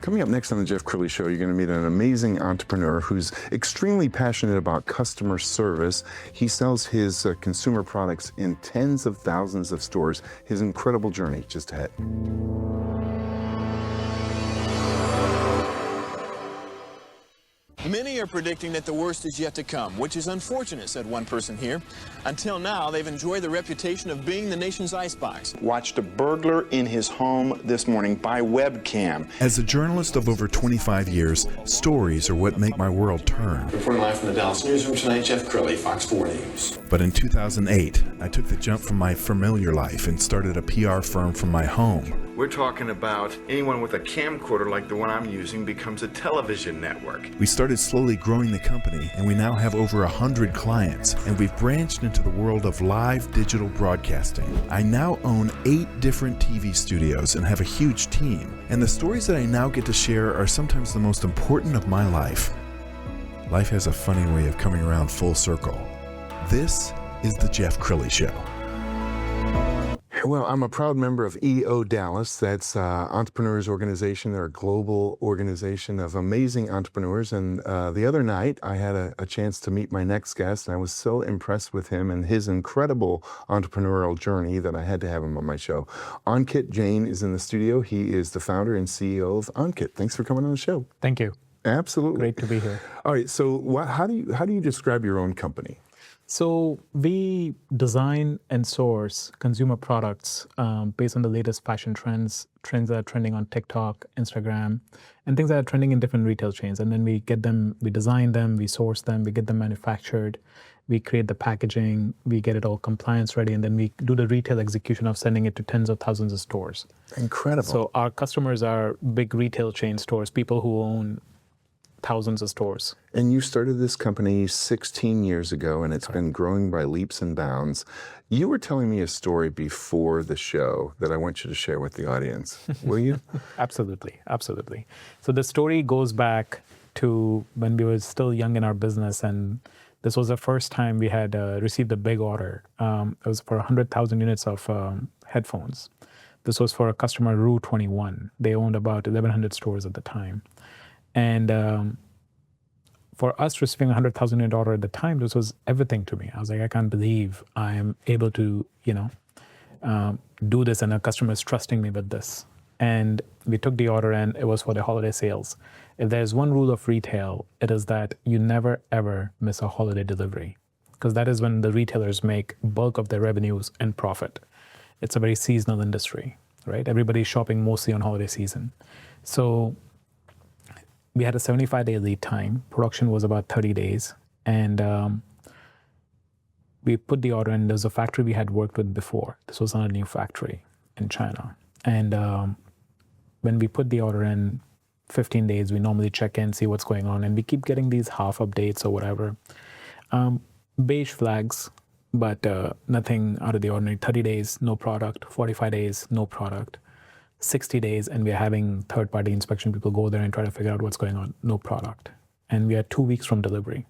Coming up next on the Jeff Crilley Show, you're going to meet an amazing entrepreneur who's extremely passionate about customer service. He sells his consumer products in tens of thousands of stores. His incredible journey just ahead. Many are predicting that the worst is yet to come, which is unfortunate, said one person here. Until now, they've enjoyed the reputation of being the nation's icebox. Watched a burglar in his home this morning by webcam. As a journalist of over 25 years, stories are what make my world turn. Reporting live from the Dallas newsroom tonight, Jeff Crilley, Fox 4 News. But in 2008, I took the jump from my familiar life and started a PR firm from my home. We're talking about anyone with a camcorder like the one I'm using becomes a television network. We started slowly growing the company, and we now have over 100 clients, and we've branched into the world of live digital broadcasting. I now own 8 different TV studios and have a huge team, and the stories that I now get to share are sometimes the most important of my life. Life has a funny way of coming around full circle. This is the Jeff Crilley Show. Well, I'm a proud member of EO Dallas. That's Entrepreneurs Organization. They're a global organization of amazing entrepreneurs. And the other night, I had a chance to meet my next guest, and I was so impressed with him and his incredible entrepreneurial journey that I had to have him on my show. Ankit Jain is in the studio. He is the founder and CEO of Ankit. Thanks for coming on the show. Thank you. Absolutely. Great to be here. All right. So how do you describe your own company? So we design and source consumer products based on the latest fashion trends that are trending on TikTok, Instagram, and things that are trending in different retail chains. And then we design them, we source them, we get them manufactured, we create the packaging, we get it all compliance ready, and then we do the retail execution of sending it to tens of thousands of stores. Incredible. So our customers are big retail chain stores, people who own thousands of stores. And you started this company 16 years ago, and it's been growing by leaps and bounds. You were telling me a story before the show that I want you to share with the audience. Will you? Absolutely, absolutely. So the story goes back to when we were still young in our business, and this was the first time we had received a big order. It was for 100,000 units of headphones. This was for a customer, Rue 21. They owned about 1,100 stores at the time. And for us receiving a 100,000 unit order at the time, this was everything to me. I was like, I can't believe I am able to, do this, and a customer is trusting me with this. And we took the order, and it was for the holiday sales. If there's one rule of retail, it is that you never, ever miss a holiday delivery, because that is when the retailers make bulk of their revenues and profit. It's a very seasonal industry, right? Everybody's shopping mostly on holiday season. So we had a 75-day lead time. Production was about 30 days. And we put the order in. There's a factory we had worked with before. This was not a new factory in China. And when we put the order in 15 days, we normally check in, see what's going on. And we keep getting these half updates or whatever. Beige flags, but nothing out of the ordinary. 30 days, no product. 45 days, no product. 60 days, and we're having third-party inspection people go there and try to figure out what's going on. No product. And we are 2 weeks from delivery.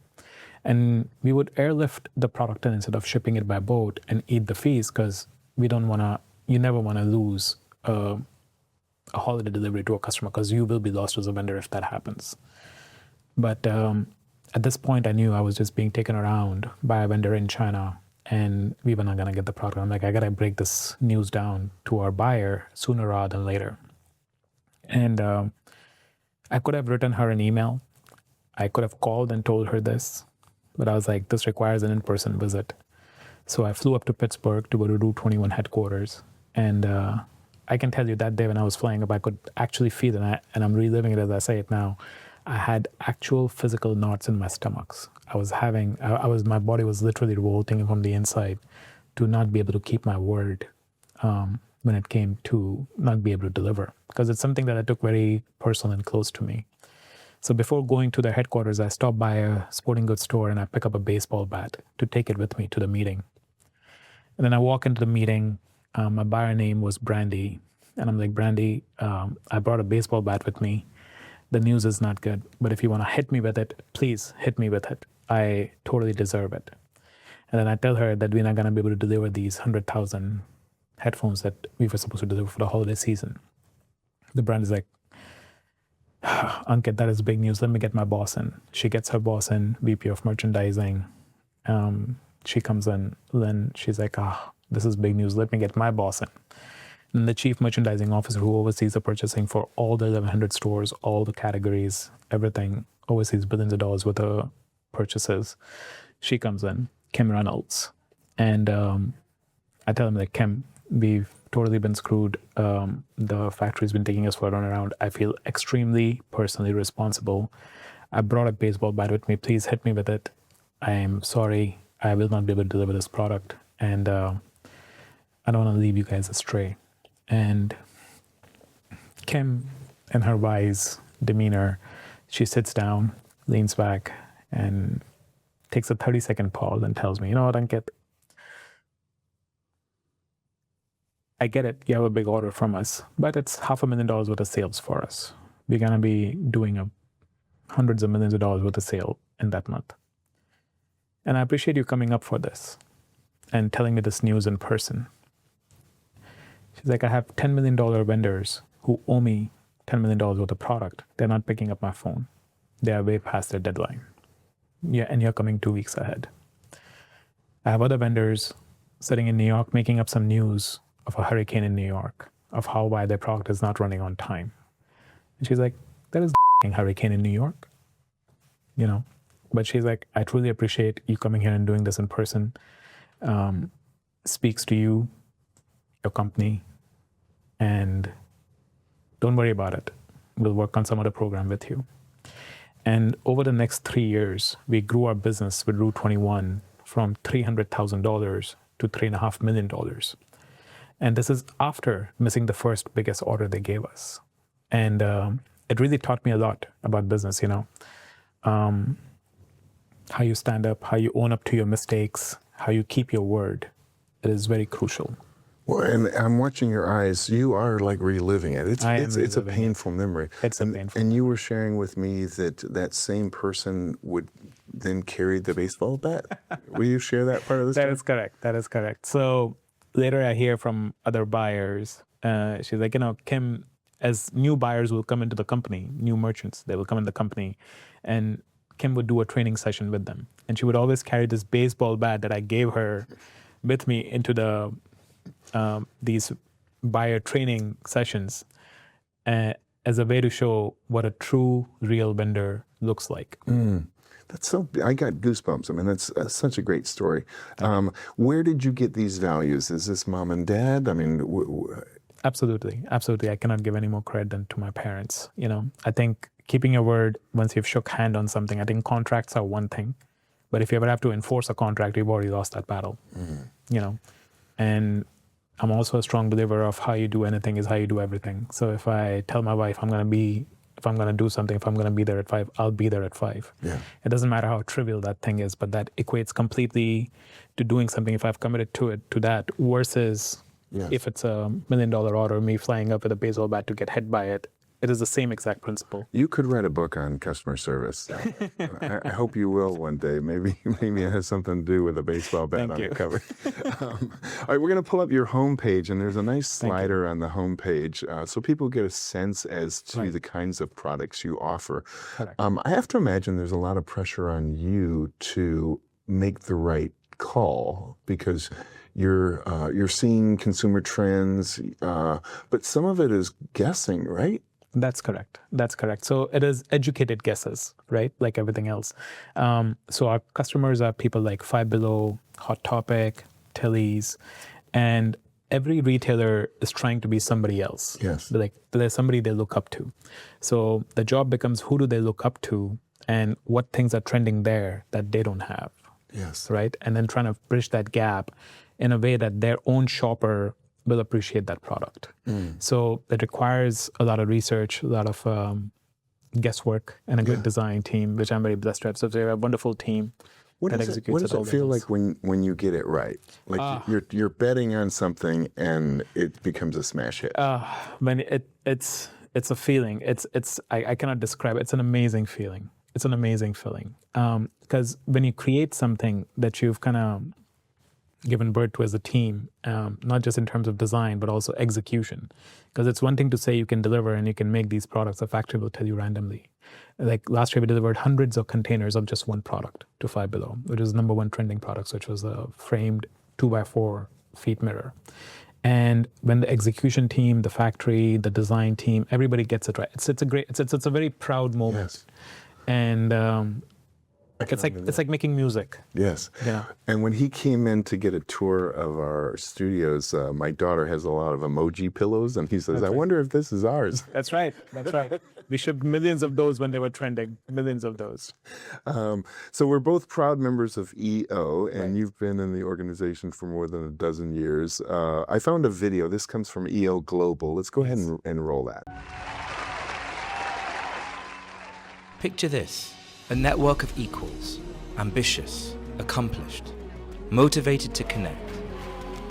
And we would airlift the product in instead of shipping it by boat and eat the fees, because you never want to lose a holiday delivery to a customer, because you will be lost as a vendor if that happens. But at this point, I knew I was just being taken around by a vendor in China, and we were not going to get the product. I'm like, I got to break this news down to our buyer sooner rather than later. And I could have written her an email. I could have called and told her this. But I was like, this requires an in-person visit. So I flew up to Pittsburgh to go to Rue 21 headquarters. And I can tell you that day when I was flying up, I could actually feel it, and I'm reliving it as I say it now. I had actual physical knots in my stomachs. My body was literally revolting from the inside to not be able to keep my word when it came to not be able to deliver, because it's something that I took very personal and close to me. So before going to their headquarters, I stopped by a sporting goods store and I pick up a baseball bat to take it with me to the meeting. And then I walk into the meeting. My buyer name was Brandy. And I'm like, Brandy, I brought a baseball bat with me. The news is not good, but if you want to hit me with it, please hit me with it. I totally deserve it. And then I tell her that we're not going to be able to deliver these 100,000 headphones that we were supposed to deliver for the holiday season. The brand is like, Ankit, that is big news. Let me get my boss in. She gets her boss in, VP of merchandising. She comes in, then she's like, this is big news. Let me get my boss in. And the chief merchandising officer who oversees the purchasing for all the 1,100 stores, all the categories, everything, oversees billions of dollars worth of purchases. She comes in, Kim Reynolds. And I tell him, like, Kim, we've totally been screwed. The factory's been taking us for a runaround. I feel extremely personally responsible. I brought a baseball bat with me. Please hit me with it. I am sorry. I will not be able to deliver this product. And I don't want to leave you guys astray. And Kim, in her wise demeanor, she sits down, leans back, and takes a 30-second pause and tells me, you know what, Ankit, I get it. You have a big order from us, but it's $500,000 worth of sales for us. We're going to be doing hundreds of millions of dollars worth of sale in that month. And I appreciate you coming up for this and telling me this news in person. She's like, I have $10 million vendors who owe me $10 million worth of product. They're not picking up my phone. They are way past their deadline. Yeah, and you're coming 2 weeks ahead. I have other vendors sitting in New York making up some news of a hurricane in New York, of why their product is not running on time. And she's like, there is a hurricane in New York, you know? But she's like, I truly appreciate you coming here and doing this in person. Speaks to you, your company, and don't worry about it. We'll work on some other program with you. And over the next 3 years, we grew our business with Route 21 from $300,000 to $3.5 million. And this is after missing the first biggest order they gave us. And it really taught me a lot about business, you know. How you stand up, how you own up to your mistakes, how you keep your word. It is very crucial. Well, and I'm watching your eyes. You are like reliving it. It's a reliving painful memory. It's a painful. And you were sharing with me that same person would then carry the baseball bat. Will you share that part of the story? That is correct. That is correct. So later I hear from other buyers. She's like, you know, Kim, as new buyers will come into the company, new merchants, they will come in the company, and Kim would do a training session with them. And she would always carry this baseball bat that I gave her with me into these buyer training sessions as a way to show what a true, real vendor looks like. That's I got goosebumps. I mean, that's such a great story. Where did you get these values? Is this mom and dad? I mean, Absolutely. Absolutely. I cannot give any more credit than to my parents. You know, I think keeping your word once you've shook hand on something, I think contracts are one thing. But if you ever have to enforce a contract, you've already lost that battle, you know. And I'm also a strong believer of how you do anything is how you do everything. So if I tell my wife if I'm going to do something, if I'm going to be there at 5, I'll be there at 5. Yeah. It doesn't matter how trivial that thing is, but that equates completely to doing something if I've committed to that versus if it's $1 million order, me flying up with a baseball bat to get hit by it. It is the same exact principle. You could write a book on customer service. I hope you will one day. Maybe it has something to do with a baseball bat on the cover. All right, we're going to pull up your homepage, and there's a nice slider on the homepage so people get a sense as to the kinds of products you offer. I have to imagine there's a lot of pressure on you to make the right call because you're seeing consumer trends, but some of it is guessing, right? That's correct. That's correct. So it is educated guesses, right? Like everything else. So our customers are people like Five Below, Hot Topic, Tilly's, and every retailer is trying to be somebody else. Yes. There's somebody they look up to. So the job becomes who do they look up to and what things are trending there that they don't have. Yes. Right? And then trying to bridge that gap in a way that their own shopper will appreciate that product. So it requires a lot of research, a lot of guesswork, and a good design team, which I'm very blessed to have. So we have a wonderful team that executes. What does it feel like when you get it right? Like you're betting on something and it becomes a smash hit. When it's a feeling. I cannot describe it. It's an amazing feeling. It's an amazing feeling because when you create something that you've kind of given birth to as a team, not just in terms of design, but also execution. Because it's one thing to say you can deliver and you can make these products. A factory will tell you randomly. Like last year, we delivered hundreds of containers of just one product to Five Below, which was number one trending products, which was a framed 2x4 feet mirror. And when the execution team, the factory, the design team, everybody gets it right. It's a very proud moment. Yes. And it's like making music. Yes. Yeah. And when he came in to get a tour of our studios, my daughter has a lot of emoji pillows, and he says, I wonder if this is ours. That's right. We shipped millions of those when they were trending, millions of those. So we're both proud members of EO, and you've been in the organization for more than a dozen years. I found a video. This comes from EO Global. Let's go ahead and roll that. Picture this. A network of equals, ambitious, accomplished, motivated to connect.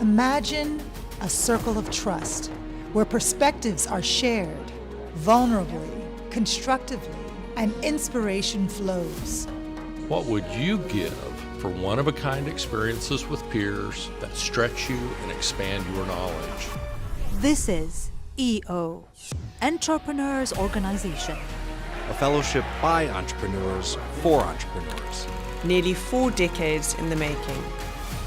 Imagine a circle of trust where perspectives are shared, vulnerably, constructively, and inspiration flows. What would you give for one-of-a-kind experiences with peers that stretch you and expand your knowledge? This is EO, Entrepreneurs Organization. A fellowship by entrepreneurs for entrepreneurs. Nearly 4 decades in the making.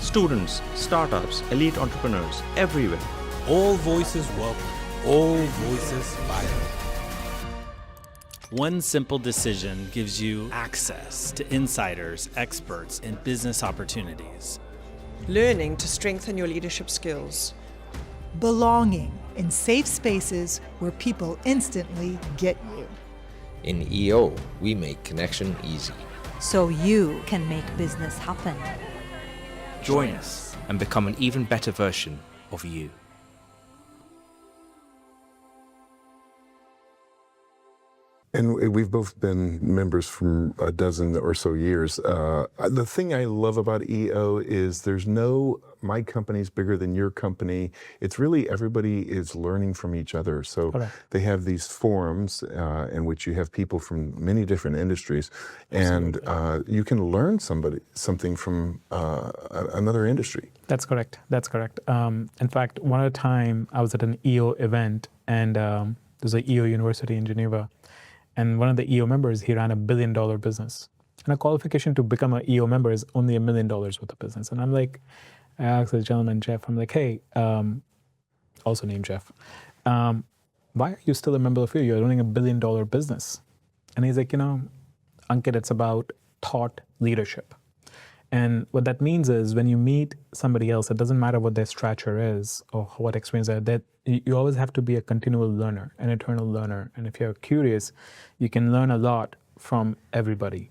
Students, startups, elite entrepreneurs, everywhere. All voices welcome, all voices vital. One simple decision gives you access to insiders, experts, and business opportunities. Learning to strengthen your leadership skills. Belonging in safe spaces where people instantly get you. In EO, we make connection easy. So you can make business happen. Join us and become an even better version of you. And we've both been members from a dozen or so years. The thing I love about EO is there's no, my company's bigger than your company. It's really everybody is learning from each other. So they have these forums in which you have people from many different industries, and you can learn something from another industry. That's correct. In fact, one at a time, I was at an EO event, and there's an EO University in Geneva. And one of the EO members, he ran $1 billion business. And a qualification to become an EO member is only $1 million worth of business. And I'm like, I asked the gentleman, Jeff, I'm like, hey, also named Jeff, why are you still a member of EO? You're running $1 billion business. And he's like, Ankit, it's about thought leadership. And what that means is when you meet somebody else, it doesn't matter what their stature is or what experience they have, that you always have to be a continual learner, an eternal learner. And if you're curious, you can learn a lot from everybody.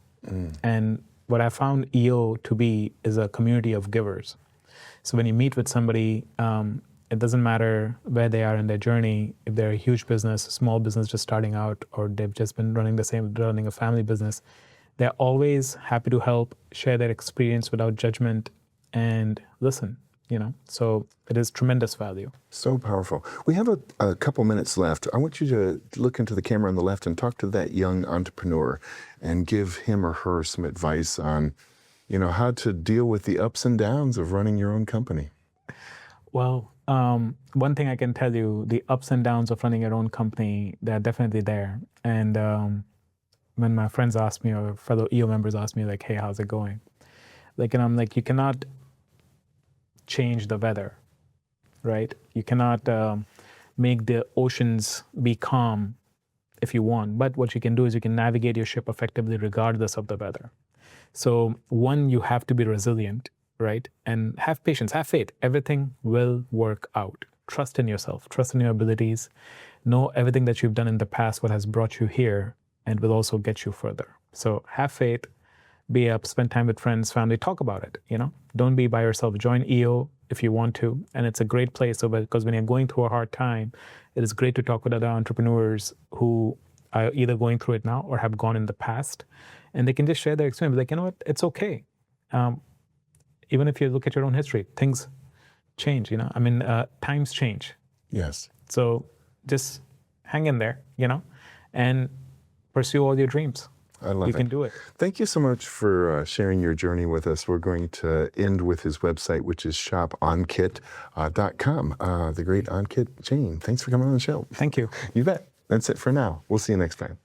And what I found EO to be is a community of givers. So when you meet with somebody, it doesn't matter where they are in their journey, if they're a huge business, a small business just starting out, or they've just been running a family business. They're always happy to help, share their experience without judgment, and listen, So it is tremendous value. So powerful. We have a couple minutes left. I want you to look into the camera on the left and talk to that young entrepreneur and give him or her some advice on, how to deal with the ups and downs of running your own company. Well, one thing I can tell you, the ups and downs of running your own company, they're definitely there. And when my friends ask me, or fellow EO members ask me, like, hey, how's it going? And I'm like, you cannot change the weather, right? You cannot make the oceans be calm if you want. But what you can do is you can navigate your ship effectively regardless of the weather. So one, you have to be resilient, right? And have patience, have faith. Everything will work out. Trust in yourself, trust in your abilities. Know everything that you've done in the past, what has brought you here, and will also get you further. So have faith, be up, spend time with friends, family, talk about it, Don't be by yourself. Join EO if you want to. And it's a great place, because when you're going through a hard time, it is great to talk with other entrepreneurs who are either going through it now or have gone in the past. And they can just share their experience. Like, what, it's okay. Even if you look at your own history, things change, times change. Yes. So just hang in there, and pursue all your dreams. I love you it. can do it. Thank you so much for sharing your journey with us. We're going to end with his website, which is shopankit.com. The great Ankit Jain. Thanks for coming on the show. Thank you. You bet. That's it for now. We'll see you next time.